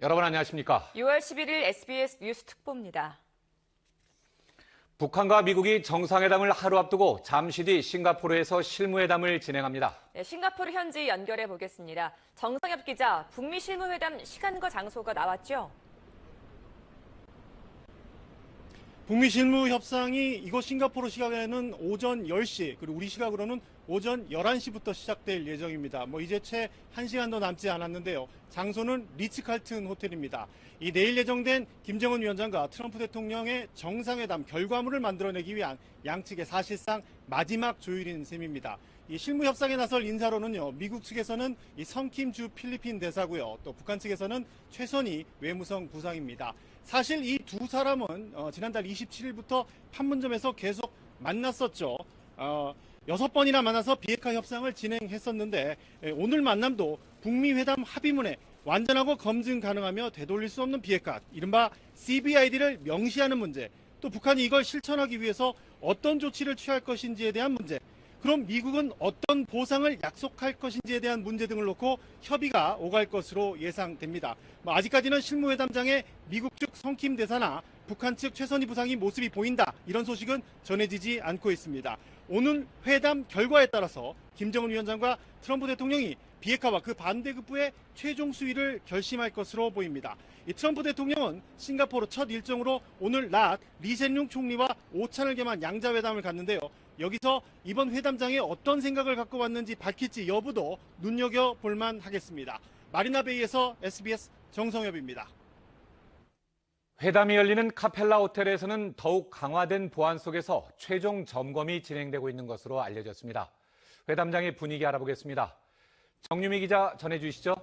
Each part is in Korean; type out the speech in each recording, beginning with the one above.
여러분 안녕하십니까? 6월 11일 SBS 뉴스 특보입니다. 북한과 미국이 정상회담을 하루 앞두고 잠시 뒤 싱가포르에서 실무회담을 진행합니다. 네, 싱가포르 현지 연결해 보겠습니다. 정상엽 기자, 북미 실무회담 시간과 장소가 나왔죠? 북미 실무 협상이 이곳 싱가포르 시각에는 오전 10시, 그리고 우리 시각으로는 오전 11시부터 시작될 예정입니다. 이제 채 1시간도 남지 않았는데요. 장소는 리츠칼튼 호텔입니다. 이 내일 예정된 김정은 위원장과 트럼프 대통령의 정상회담 결과물을 만들어내기 위한 양측의 사실상 마지막 조율인 셈입니다. 이 실무 협상에 나설 인사로는요, 미국 측에서는 이 성킴 주 필리핀 대사고요, 또 북한 측에서는 최선희 외무성 부상입니다. 사실 이 두 사람은 지난달 27일부터 판문점에서 계속 만났었죠. 6번이나 만나서 비핵화 협상을 진행했었는데 오늘 만남도 북미 회담 합의문에 완전하고 검증 가능하며 되돌릴 수 없는 비핵화, 이른바 CBID를 명시하는 문제, 또 북한이 이걸 실천하기 위해서 어떤 조치를 취할 것인지에 대한 문제, 그럼 미국은 어떤 보상을 약속할 것인지에 대한 문제 등을 놓고 협의가 오갈 것으로 예상됩니다. 아직까지는 실무회담장에 미국 측 성킴 대사나 북한 측 최선희 부상이 모습이 보인다, 이런 소식은 전해지지 않고 있습니다. 오늘 회담 결과에 따라서 김정은 위원장과 트럼프 대통령이 비핵화와 그 반대급부의 최종 수위를 결심할 것으로 보입니다. 이 트럼프 대통령은 싱가포르 첫 일정으로 오늘 낮 리센룽 총리와 오찬을 겸한 양자회담을 갖는데요. 여기서 이번 회담장에 어떤 생각을 갖고 왔는지 밝힐지 여부도 눈여겨볼 만하겠습니다. 마리나베이에서 SBS 정성엽입니다. 회담이 열리는 카펠라 호텔에서는 더욱 강화된 보안 속에서 최종 점검이 진행되고 있는 것으로 알려졌습니다. 회담장의 분위기 알아보겠습니다. 정유미 기자 전해주시죠.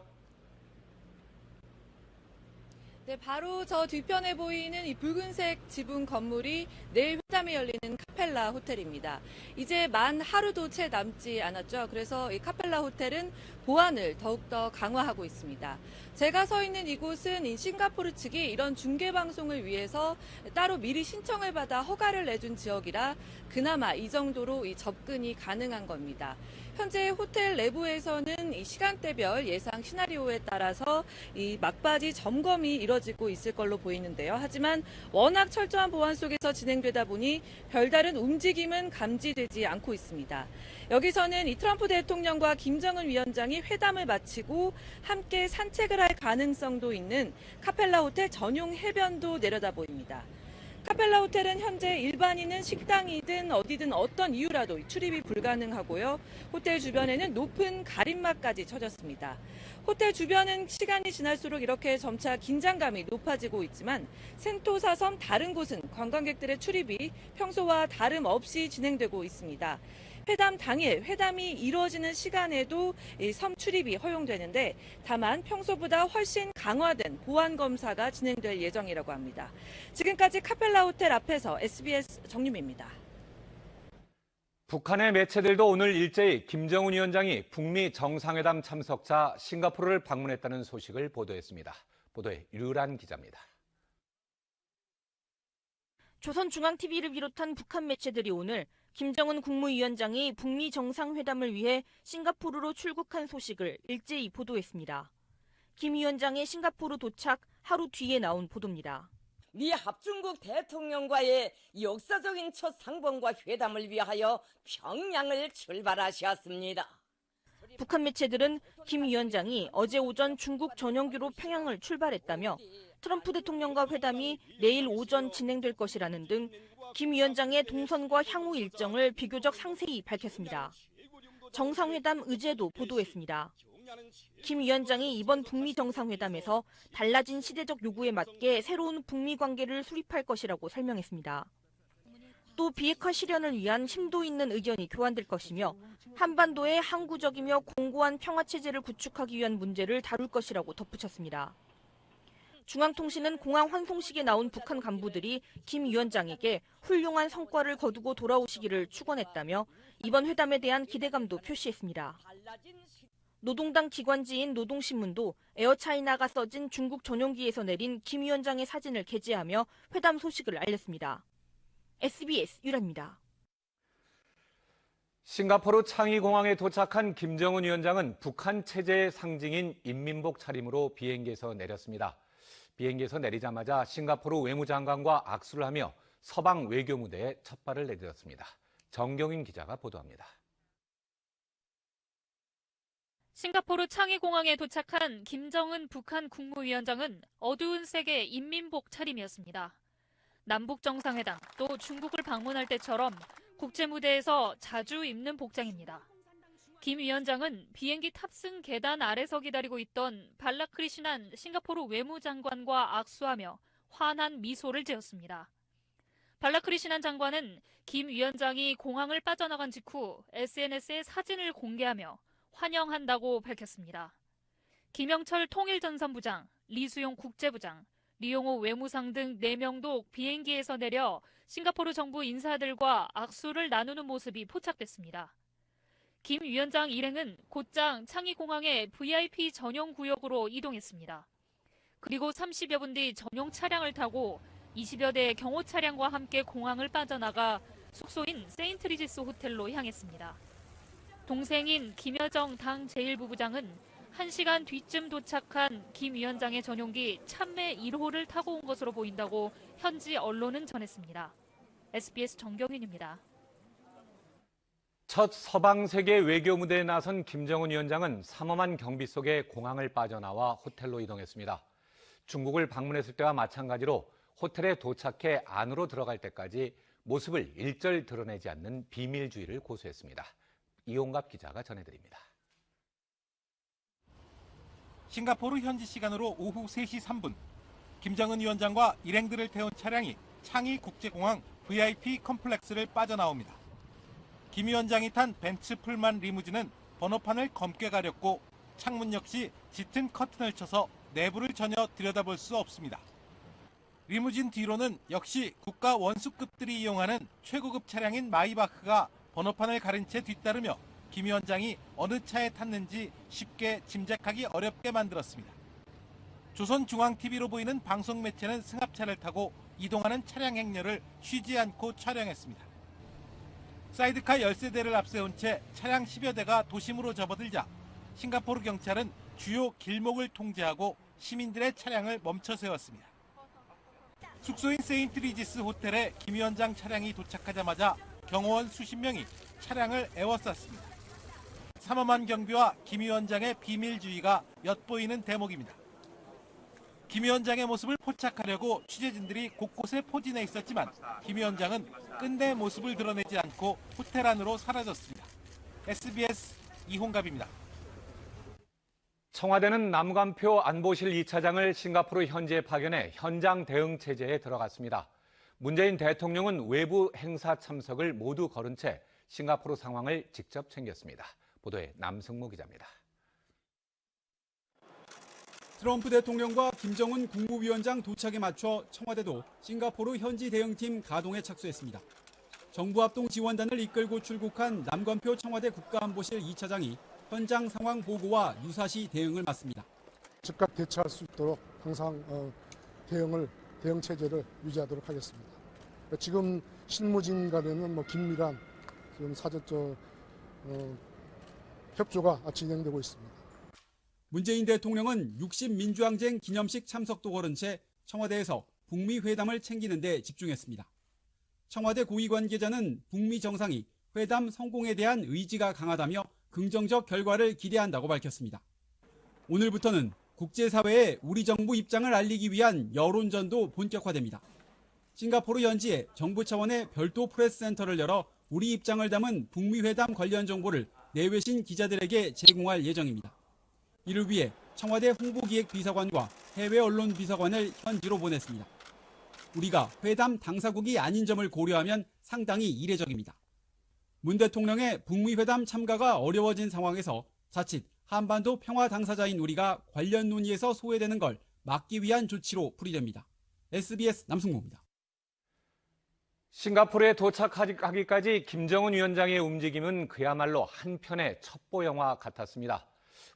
네, 바로 저 뒤편에 보이는 이 붉은색 지붕 건물이 내일 회담이 열리는 카펠라 호텔입니다. 이제 만 하루도 채 남지 않았죠. 그래서 이 카펠라 호텔은 보안을 더욱더 강화하고 있습니다. 제가 서 있는 이곳은 이 싱가포르 측이 이런 중계 방송을 위해서 따로 미리 신청을 받아 허가를 내준 지역이라 그나마 이 정도로 이 접근이 가능한 겁니다. 현재 호텔 내부에서는 이 시간대별 예상 시나리오에 따라서 이 막바지 점검이 이뤄지고 있을 걸로 보이는데요. 하지만 워낙 철저한 보안 속에서 진행되다 보니 별다른 움직임은 감지되지 않고 있습니다. 여기서는 이 트럼프 대통령과 김정은 위원장이 회담을 마치고 함께 산책을 할 가능성도 있는 카펠라 호텔 전용 해변도 내려다 보입니다. 카펠라 호텔은 현재 일반인은 식당이든 어디든 어떤 이유라도 출입이 불가능하고요. 호텔 주변에는 높은 가림막까지 쳐졌습니다. 호텔 주변은 시간이 지날수록 이렇게 점차 긴장감이 높아지고 있지만 센토사 섬 다른 곳은 관광객들의 출입이 평소와 다름없이 진행되고 있습니다. 회담 당일, 회담이 이루어지는 시간에도 섬 출입이 허용되는데 다만 평소보다 훨씬 강화된 보안 검사가 진행될 예정이라고 합니다. 지금까지 카펠라 호텔 앞에서 SBS 정유미입니다. 북한의 매체들도 오늘 일제히 김정은 위원장이 북미 정상회담 참석차 싱가포르를 방문했다는 소식을 보도했습니다. 보도에 류란 기자입니다. 조선중앙TV를 비롯한 북한 매체들이 오늘 김정은 국무위원장이 북미 정상회담을 위해 싱가포르로 출국한 소식을 일제히 보도했습니다. 김 위원장의 싱가포르 도착 하루 뒤에 나온 보도입니다. 미 합중국 대통령과의 역사적인 첫 상봉과 회담을 위하여 평양을 출발하셨습니다. 북한 매체들은 김 위원장이 어제 오전 중국 전용기로 평양을 출발했다며 트럼프 대통령과 회담이 내일 오전 진행될 것이라는 등 김 위원장의 동선과 향후 일정을 비교적 상세히 밝혔습니다. 정상회담 의제도 보도했습니다. 김 위원장이 이번 북미 정상회담에서 달라진 시대적 요구에 맞게 새로운 북미 관계를 수립할 것이라고 설명했습니다. 또 비핵화 실현을 위한 심도 있는 의견이 교환될 것이며 한반도의 항구적이며 공고한 평화체제를 구축하기 위한 문제를 다룰 것이라고 덧붙였습니다. 중앙통신은 공항 환송식에 나온 북한 간부들이 김 위원장에게 훌륭한 성과를 거두고 돌아오시기를 축원했다며 이번 회담에 대한 기대감도 표시했습니다. 노동당 기관지인 노동신문도 에어차이나가 써진 중국 전용기에서 내린 김 위원장의 사진을 게재하며 회담 소식을 알렸습니다. SBS 유라입니다. 싱가포르 창의공항에 도착한 김정은 위원장은 북한 체제의 상징인 인민복 차림으로 비행기에서 내렸습니다. 비행기에서 내리자마자 싱가포르 외무장관과 악수를 하며 서방 외교 무대에 첫 발을 내딛었습니다. 정경임 기자가 보도합니다. 싱가포르 창의공항에 도착한 김정은 북한 국무위원장은 어두운 색의 인민복 차림이었습니다. 남북 정상회담 또 중국을 방문할 때처럼 국제무대에서 자주 입는 복장입니다. 김 위원장은 비행기 탑승 계단 아래서 기다리고 있던 발라크리시난 싱가포르 외무장관과 악수하며 환한 미소를 지었습니다. 발라크리시난 장관은 김 위원장이 공항을 빠져나간 직후 SNS에 사진을 공개하며 환영한다고 밝혔습니다. 김영철 통일전선부장, 리수용 국제부장, 리용호 외무상 등 4명도 비행기에서 내려 싱가포르 정부 인사들과 악수를 나누는 모습이 포착됐습니다. 김 위원장 일행은 곧장 창의공항의 VIP 전용 구역으로 이동했습니다. 그리고 30여 분 뒤 전용 차량을 타고 20여 대의 경호 차량과 함께 공항을 빠져나가 숙소인 세인트리지스 호텔로 향했습니다. 동생인 김여정 당 제1부부장은 1시간 뒤쯤 도착한 김 위원장의 전용기 참매 1호를 타고 온 것으로 보인다고 현지 언론은 전했습니다. SBS 정경윤입니다. 첫 서방 세계 외교 무대에 나선 김정은 위원장은 삼엄한 경비 속에 공항을 빠져나와 호텔로 이동했습니다. 중국을 방문했을 때와 마찬가지로 호텔에 도착해 안으로 들어갈 때까지 모습을 일절 드러내지 않는 비밀주의를 고수했습니다. 이용갑 기자가 전해드립니다. 싱가포르 현지 시간으로 오후 3시 3분, 김정은 위원장과 일행들을 태운 차량이 창의국제공항 VIP 컴플렉스를 빠져나옵니다. 김 위원장이 탄 벤츠 풀만 리무진은 번호판을 검게 가렸고 창문 역시 짙은 커튼을 쳐서 내부를 전혀 들여다볼 수 없습니다. 리무진 뒤로는 역시 국가 원수급들이 이용하는 최고급 차량인 마이바흐가 번호판을 가린 채 뒤따르며 김 위원장이 어느 차에 탔는지 쉽게 짐작하기 어렵게 만들었습니다. 조선중앙TV로 보이는 방송 매체는 승합차를 타고 이동하는 차량 행렬을 쉬지 않고 촬영했습니다. 사이드카 열세대를 앞세운 채 차량 10여 대가 도심으로 접어들자 싱가포르 경찰은 주요 길목을 통제하고 시민들의 차량을 멈춰 세웠습니다. 숙소인 세인트리지스 호텔에 김 위원장 차량이 도착하자마자 경호원 수십 명이 차량을 에워쌌습니다. 삼엄한 경비와 김 위원장의 비밀주의가 엿보이는 대목입니다. 김 위원장의 모습을 포착하려고 취재진들이 곳곳에 포진해 있었지만 김 위원장은 끝내 모습을 드러내지 않고 호텔 안으로 사라졌습니다. SBS 이홍갑입니다. 청와대는 남관표 안보실 2차장을 싱가포르 현지에 파견해 현장 대응 체제에 들어갔습니다. 문재인 대통령은 외부 행사 참석을 모두 거른 채 싱가포르 상황을 직접 챙겼습니다. 보도에 남승무 기자입니다. 트럼프 대통령과 김정은 국무위원장 도착에 맞춰 청와대도 싱가포르 현지 대응팀 가동에 착수했습니다. 정부 합동 지원단을 이끌고 출국한 남관표 청와대 국가안보실 2차장이 현장 상황 보고와 유사시 대응을 맡습니다. 즉각 대처할 수 있도록 항상 대응 체제를 유지하도록 하겠습니다. 지금 실무진 간에는 긴밀한 지금 사전적 협조가 진행되고 있습니다. 문재인 대통령은 60민주항쟁 기념식 참석도 거른 채 청와대에서 북미 회담을 챙기는 데 집중했습니다. 청와대 고위 관계자는 북미 정상이 회담 성공에 대한 의지가 강하다며 긍정적 결과를 기대한다고 밝혔습니다. 오늘부터는 국제사회에 우리 정부 입장을 알리기 위한 여론전도 본격화됩니다. 싱가포르 현지에 정부 차원의 별도 프레스센터를 열어 우리 입장을 담은 북미 회담 관련 정보를 내외신 기자들에게 제공할 예정입니다. 이를 위해 청와대 홍보기획비서관과 해외 언론 비서관을 현지로 보냈습니다. 우리가 회담 당사국이 아닌 점을 고려하면 상당히 이례적입니다. 문 대통령의 북미 회담 참가가 어려워진 상황에서 자칫 한반도 평화 당사자인 우리가 관련 논의에서 소외되는 걸 막기 위한 조치로 풀이됩니다. SBS 남승모입니다. 싱가포르에 도착하기까지 김정은 위원장의 움직임은 그야말로 한 편의 첩보 영화 같았습니다.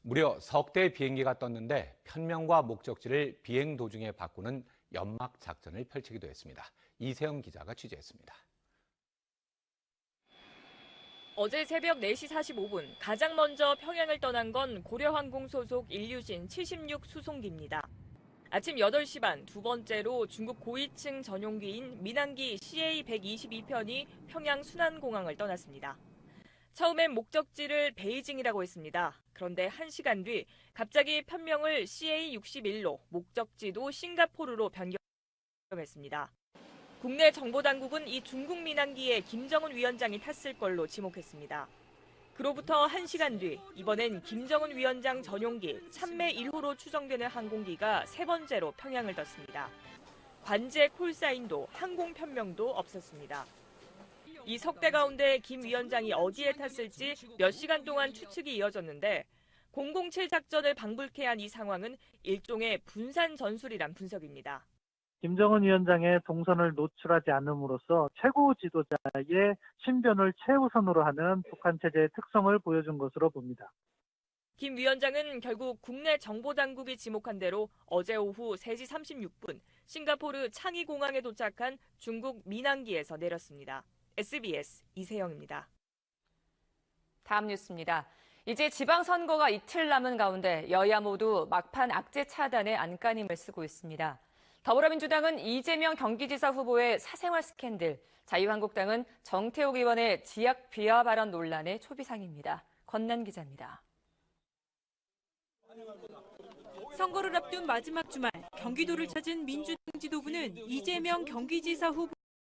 무려 석 대의 비행기가 떴는데 편명과 목적지를 비행 도중에 바꾸는 연막 작전을 펼치기도 했습니다. 이세영 기자가 취재했습니다. 어제 새벽 4시 45분 가장 먼저 평양을 떠난 건 고려항공 소속 인류진 76 수송기입니다. 아침 8시 반 두 번째로 중국 고위층 전용기인 민항기 CA-122편이 평양 순안공항을 떠났습니다. 처음엔 목적지를 베이징이라고 했습니다. 그런데 1시간 뒤 갑자기 편명을 CA-61로 목적지도 싱가포르로 변경했습니다. 국내 정보당국은 이 중국 민항기에 김정은 위원장이 탔을 걸로 지목했습니다. 그로부터 1시간 뒤 이번엔 김정은 위원장 전용기 참매 1호로 추정되는 항공기가 세 번째로 평양을 떴습니다. 관제 콜사인도 항공 편명도 없었습니다. 이 석대 가운데 김 위원장이 어디에 탔을지 몇 시간 동안 추측이 이어졌는데 007 작전을 방불케 한 이 상황은 일종의 분산 전술이란 분석입니다. 김정은 위원장의 동선을 노출하지 않음으로써 최고 지도자의 신변을 최우선으로 하는 북한 체제의 특성을 보여준 것으로 봅니다. 김 위원장은 결국 국내 정보당국이 지목한 대로 어제 오후 3시 36분 싱가포르 창이 공항에 도착한 중국 민항기에서 내렸습니다. SBS 이세영입니다. 다음 뉴스입니다. 이제 지방선거가 이틀 남은 가운데 여야 모두 막판 악재 차단에 안간힘을 쓰고 있습니다. 더불어민주당은 이재명 경기지사 후보의 사생활 스캔들, 자유한국당은 정태욱 의원의 지역 비하 발언 논란의 초비상입니다. 권난 기자입니다. 선거를 앞둔 마지막 주말 경기도를 찾은 민주당 지도부는 이재명 경기지사 후보